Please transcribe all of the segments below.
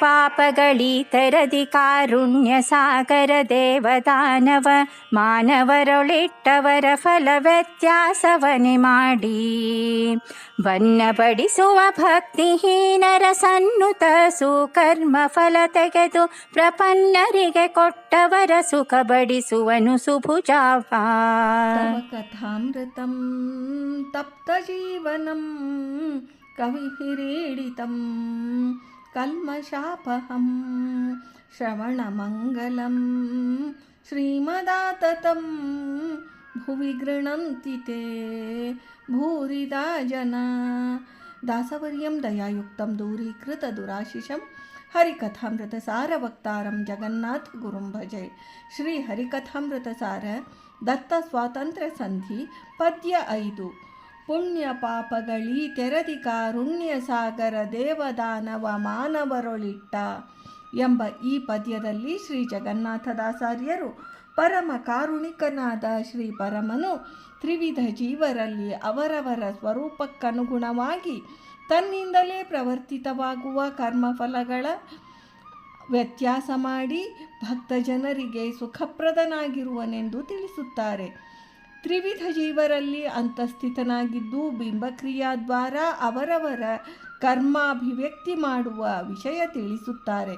ಪಾಪಗಳೀತರದಿ ಕಾರುಣ್ಯ ಸಾಗರ ದೇವದಾನವ ಮಾನವರೊಳಿಟ್ಟವರ ಫಲ ವ್ಯತ್ಯಾಸವನೆ ಮಾಡಿ ಬನ್ನಪಡಿಸುವ ಭಕ್ತಿಹೀನರ ಸನ್ನುತ ಸುಕರ್ಮ ಫಲ ತೆಗೆದು ಪ್ರಪನ್ನರಿಗೆ ಕೊಟ್ಟವರ ಸುಖ ಬಡಿಸುವನು ಸುಭುಜಾಭ. ಕಥಾಮೃತಂ ತಪ್ತ ಜೀವನಂ ಕವಿಭಿರೀಡಿತಂ ಕಲ್ಮಷಾಪಹಂ ಶ್ರವಣಮಂಗಲಂ ಶ್ರೀಮದಾತತಂ ಭುವಿ ಗೃಣಂತಿ ತೇ ಭೂರಿದಾ ಜನ. ದಾಸವರ್ಯಂ ದಯಾಯುಕ್ತಂ ದೂರೀಕೃತ ದುರಾಶಿಷಂ ಹರಿಕಥಾಮೃತ ಸಾರ ವಕ್ತಾರಂ ಜಗನ್ನಾಥ ಗುರುಂ ಭಜೆ. ಶ್ರೀ ಹರಿಕಥಾಮೃತ ಸಾರ ದತ್ತ ಸ್ವಾತಂತ್ರ್ಯ ಸಂಧಿ ಪದ್ಯ 5. ಪುಣ್ಯ ಪಾಪಗಳೀ ತೆರದಿ ಕಾರುಣ್ಯ ಸಾಗರ ದೇವದಾನವ ಮಾನವರೊಳಿಟ್ಟ ಎಂಬ ಈ ಪದ್ಯದಲ್ಲಿ ಶ್ರೀ ಜಗನ್ನಾಥದಾಸಾರ್ಯರು ಪರಮ ಕಾರುಣಿಕನಾದ ಶ್ರೀ ಪರಮನು ತ್ರಿವಿಧ ಜೀವರಲ್ಲಿ ಅವರವರ ಸ್ವರೂಪಕ್ಕನುಗುಣವಾಗಿ ತನ್ನಿಂದಲೇ ಪ್ರವರ್ತಿತವಾಗುವ ಕರ್ಮಫಲಗಳ ವ್ಯತ್ಯಾಸ ಮಾಡಿ ಭಕ್ತಜನರಿಗೆ ಸುಖಪ್ರದನಾಗಿರುವನೆಂದು ತಿಳಿಸುತ್ತಾರೆ. ತ್ರಿವಿಧ ಜೀವರಲ್ಲಿ ಅಂತಸ್ಥಿತನಾಗಿದ್ದು ಬಿಂಬಕ್ರಿಯಾದ್ವಾರ ಅವರವರ ಕರ್ಮಾಭಿವ್ಯಕ್ತಿ ಮಾಡುವ ವಿಷಯ ತಿಳಿಸುತ್ತಾರೆ.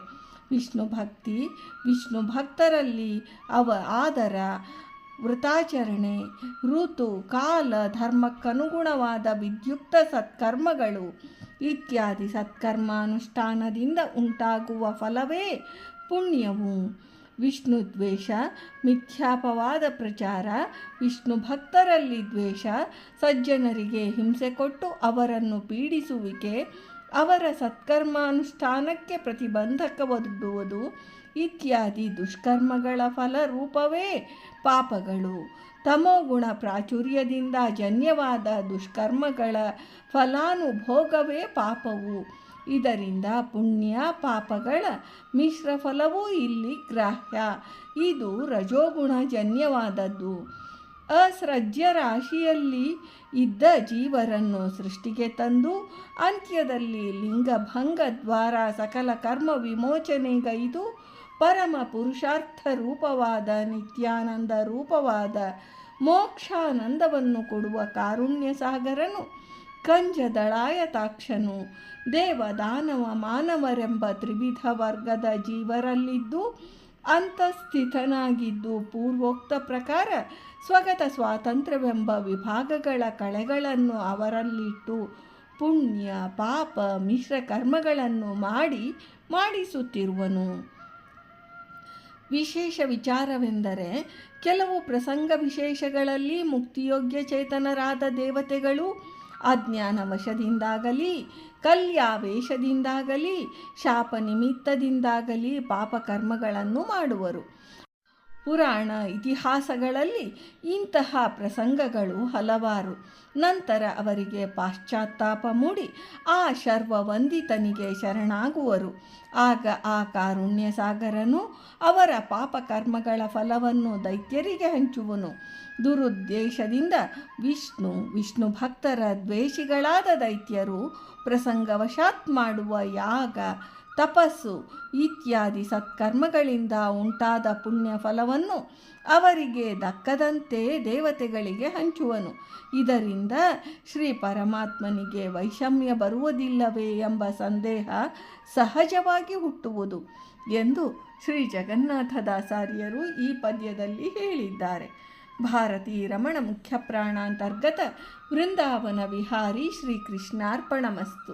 ವಿಷ್ಣು ಭಕ್ತಿ, ವಿಷ್ಣು ಭಕ್ತರಲ್ಲಿ ಆದರ, ವೃತಾಚರಣೆ, ಋತು ಕಾಲ ಧರ್ಮಕ್ಕನುಗುಣವಾದ ವಿದ್ಯುಕ್ತ ಸತ್ಕರ್ಮಗಳು ಇತ್ಯಾದಿ ಸತ್ಕರ್ಮಾನುಷ್ಠಾನದಿಂದ ಉಂಟಾಗುವ ಫಲವೇ ಪುಣ್ಯವು. ವಿಷ್ಣು ದ್ವೇಷ, ಮಿಥ್ಯಾಪವಾದ ಪ್ರಚಾರ, ವಿಷ್ಣು ಭಕ್ತರಲ್ಲಿ ದ್ವೇಷ, ಸಜ್ಜನರಿಗೆ ಹಿಂಸೆ ಕೊಟ್ಟು ಅವರನ್ನು ಪೀಡಿಸುವಿಕೆ, ಅವರ ಸತ್ಕರ್ಮಾನುಷ್ಠಾನಕ್ಕೆ ಪ್ರತಿಬಂಧಕವೊಡ್ಡುವುದು ಇತ್ಯಾದಿ ದುಷ್ಕರ್ಮಗಳ ಫಲರೂಪವೇ ಪಾಪಗಳು. ತಮೋಗುಣ ಪ್ರಾಚುರ್ಯದಿಂದ ಜನ್ಯವಾದ ದುಷ್ಕರ್ಮಗಳ ಫಲಾನುಭೋಗವೇ ಪಾಪವು. ಇದರಿಂದ ಪುಣ್ಯ ಪಾಪಗಳ ಮಿಶ್ರ ಫಲವೂ ಇಲ್ಲಿ ಗ್ರಾಹ್ಯ. ಇದು ರಜೋಗುಣ ಜನ್ಯವಾದದ್ದು. ಅಸ್ರಜ್ಯ ರಾಶಿಯಲ್ಲಿ ಇದ್ದ ಜೀವರನ್ನು ಸೃಷ್ಟಿಗೆ ತಂದು ಅಂತ್ಯದಲ್ಲಿ ಲಿಂಗಭಂಗ ದ್ವಾರ ಸಕಲ ಕರ್ಮ ವಿಮೋಚನೆಗೈದು ಪರಮ ಪುರುಷಾರ್ಥ ರೂಪವಾದ ನಿತ್ಯಾನಂದ ರೂಪವಾದ ಮೋಕ್ಷಾನಂದವನ್ನು ಕೊಡುವ ಕಾರುಣ್ಯ ಸಾಗರನು ಕಂಜದಳಾಯತಾಕ್ಷನು ದೇವದಾನವ ಮಾನವರೆಂಬ ತ್ರಿವಿಧ ವರ್ಗದ ಜೀವರಲ್ಲಿದ್ದು ಅಂತಸ್ಥಿತನಾಗಿದ್ದು ಪೂರ್ವೋಕ್ತ ಪ್ರಕಾರ ಸ್ವಗತ ಸ್ವಾತಂತ್ರ್ಯವೆಂಬ ವಿಭಾಗಗಳ ಕಳೆಗಳನ್ನು ಅವರಲ್ಲಿಟ್ಟು ಪುಣ್ಯ ಪಾಪ ಮಿಶ್ರ ಕರ್ಮಗಳನ್ನು ಮಾಡಿಸುತ್ತಿರುವನು. ವಿಶೇಷ ವಿಚಾರವೆಂದರೆ ಕೆಲವು ಪ್ರಸಂಗ ವಿಶೇಷಗಳಲ್ಲಿ ಮುಕ್ತಿಯೋಗ್ಯ ಚೇತನರಾದ ದೇವತೆಗಳು ಅಜ್ಞಾನವಶದಿಂದಾಗಲಿ ಕಲ್ಯಾವೇಶದಿಂದಾಗಲಿ ಶಾಪ ನಿಮಿತ್ತದಿಂದಾಗಲಿ ಪಾಪಕರ್ಮಗಳನ್ನು ಮಾಡುವರು. ಪುರಾಣ ಇತಿಹಾಸಗಳಲ್ಲಿ ಇಂತಹ ಪ್ರಸಂಗಗಳು ಹಲವಾರು. ನಂತರ ಅವರಿಗೆ ಪಾಶ್ಚಾತ್ತಾಪ ಮೂಡಿ ಆ ಶರ್ವವಂದಿತನಿಗೆ ಶರಣಾಗುವರು. ಆಗ ಆ ಕಾರುಣ್ಯ ಸಾಗರನು ಅವರ ಪಾಪಕರ್ಮಗಳ ಫಲವನ್ನು ದೈತ್ಯರಿಗೆ ಹಂಚುವನು. ದುರುದ್ದೇಶದಿಂದ ವಿಷ್ಣು ಭಕ್ತರ ದ್ವೇಷಿಗಳಾದ ದೈತ್ಯರು ಪ್ರಸಂಗವಶಾತ್ ಮಾಡುವ ಯಾಗ ತಪಸ್ಸು ಇತ್ಯಾದಿ ಸತ್ಕರ್ಮಗಳಿಂದ ಉಂಟಾದ ಪುಣ್ಯ ಫಲವನ್ನು ಅವರಿಗೆ ದಕ್ಕದಂತೆ ದೇವತೆಗಳಿಗೆ ಹಂಚುವನು. ಇದರಿಂದ ಶ್ರೀ ಪರಮಾತ್ಮನಿಗೆ ವೈಷಮ್ಯ ಬರುವುದಿಲ್ಲವೇ ಎಂಬ ಸಂದೇಹ ಸಹಜವಾಗಿ ಹುಟ್ಟುವುದು ಎಂದು ಶ್ರೀ ಜಗನ್ನಾಥದಾಸಾರ್ಯರು ಈ ಪದ್ಯದಲ್ಲಿ ಹೇಳಿದ್ದಾರೆ. ಭಾರತೀ ರಮಣ ಮುಖ್ಯ ಪ್ರಾಣಾಂತರ್ಗತ ವೃಂದಾವನ ವಿಹಾರಿ ಶ್ರೀಕೃಷ್ಣಾರ್ಪಣಮಸ್ತು.